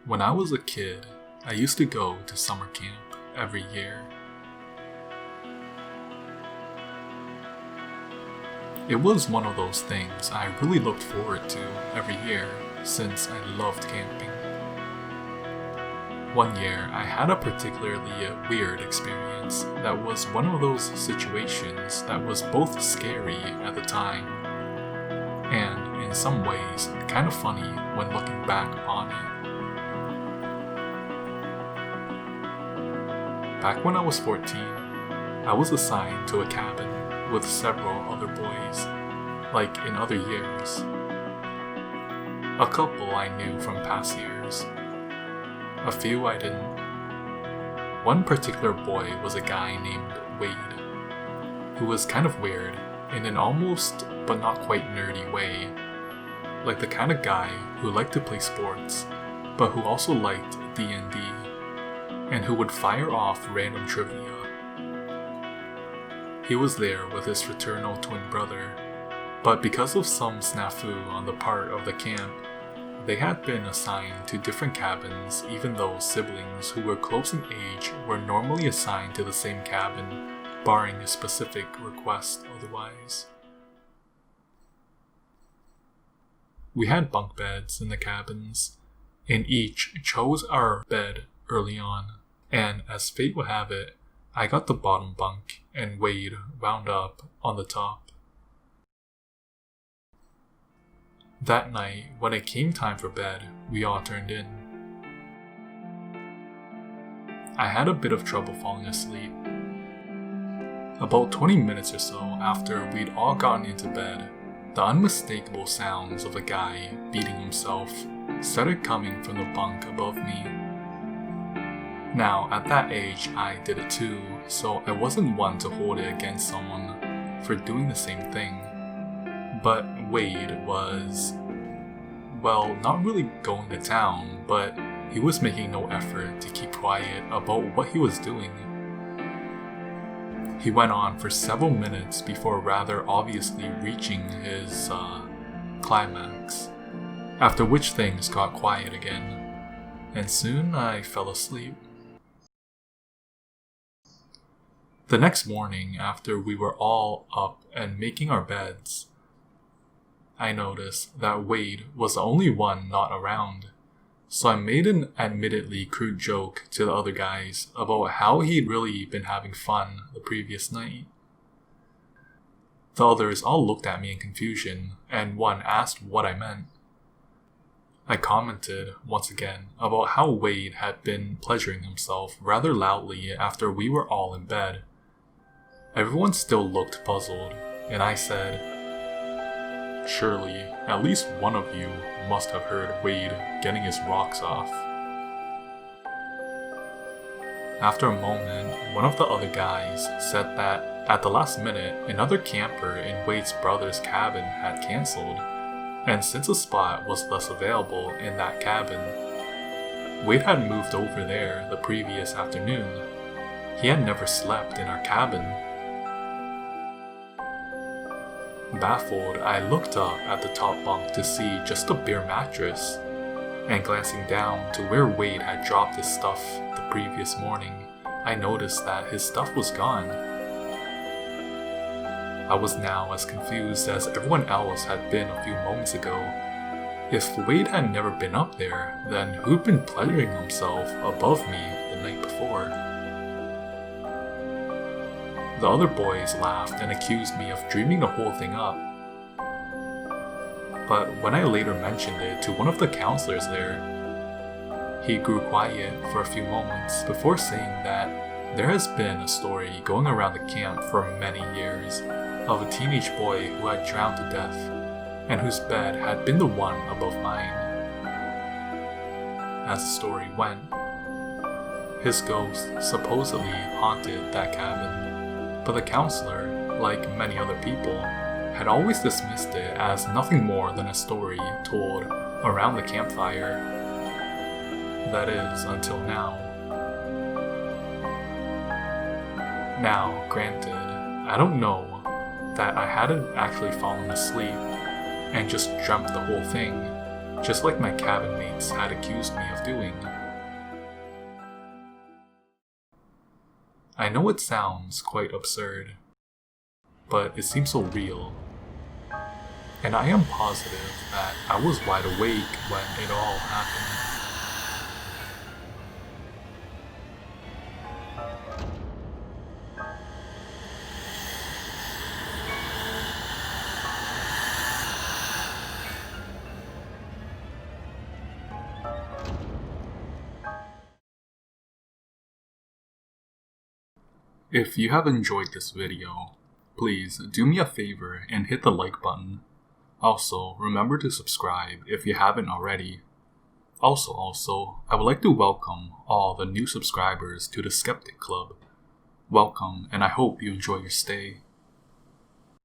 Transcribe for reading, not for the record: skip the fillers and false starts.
When I was a kid, I used to go to summer camp every year. It was one of those things I really looked forward to every year since I loved camping. One year, I had a particularly weird experience that was one of those situations that was both scary at the time and, in some ways, kind of funny when looking back on it. Back when I was 14, I was assigned to a cabin with several other boys, like in other years. A couple I knew from past years. A few I didn't. One particular boy was a guy named Wade, who was kind of weird in an almost but not quite nerdy way, like the kind of guy who liked to play sports, but who also liked D&D, and who would fire off random trivia. He was there with his fraternal twin brother, but because of some snafu on the part of the camp, they had been assigned to different cabins even though siblings who were close in age were normally assigned to the same cabin, barring a specific request otherwise. We had bunk beds in the cabins, and each chose our bed early on, and as fate would have it, I got the bottom bunk and Wade wound up on the top. That night, when it came time for bed, we all turned in. I had a bit of trouble falling asleep. About 20 minutes or so after we'd all gotten into bed, the unmistakable sounds of a guy beating himself started coming from the bunk above me. Now, at that age, I did it too, so I wasn't one to hold it against someone for doing the same thing. But Wade was, well, not really going to town, but he was making no effort to keep quiet about what he was doing. He went on for several minutes before rather obviously reaching his climax, after which things got quiet again, and soon I fell asleep. The next morning, after we were all up and making our beds, I noticed that Wade was the only one not around, so I made an admittedly crude joke to the other guys about how he'd really been having fun the previous night. The others all looked at me in confusion, and one asked what I meant. I commented, once again, about how Wade had been pleasuring himself rather loudly after we were all in bed. Everyone still looked puzzled, and I said, "Surely, at least one of you must have heard Wade getting his rocks off." After a moment, one of the other guys said that at the last minute, another camper in Wade's brother's cabin had cancelled, and since a spot was less available in that cabin, Wade had moved over there the previous afternoon. He had never slept in our cabin. Baffled, I looked up at the top bunk to see just a bare mattress, and glancing down to where Wade had dropped his stuff the previous morning, I noticed that his stuff was gone. I was now as confused as everyone else had been a few moments ago. If Wade had never been up there, then who'd been pleasuring himself above me the night before? The other boys laughed and accused me of dreaming the whole thing up. But when I later mentioned it to one of the counselors there, he grew quiet for a few moments before saying that there has been a story going around the camp for many years of a teenage boy who had drowned to death, and whose bed had been the one above mine. As the story went, his ghost supposedly haunted that cabin. But the counselor, like many other people, had always dismissed it as nothing more than a story told around the campfire. That is, until now. Now, granted, I don't know that I hadn't actually fallen asleep and just dreamt the whole thing, just like my cabin mates had accused me of doing. I know it sounds quite absurd, but it seems so real. And I am positive that I was wide awake when it all happened. If you have enjoyed this video, please do me a favor and hit the like button. Also, remember to subscribe if you haven't already. Also, I would like to welcome all the new subscribers to the Skeptic Club. Welcome, and I hope you enjoy your stay.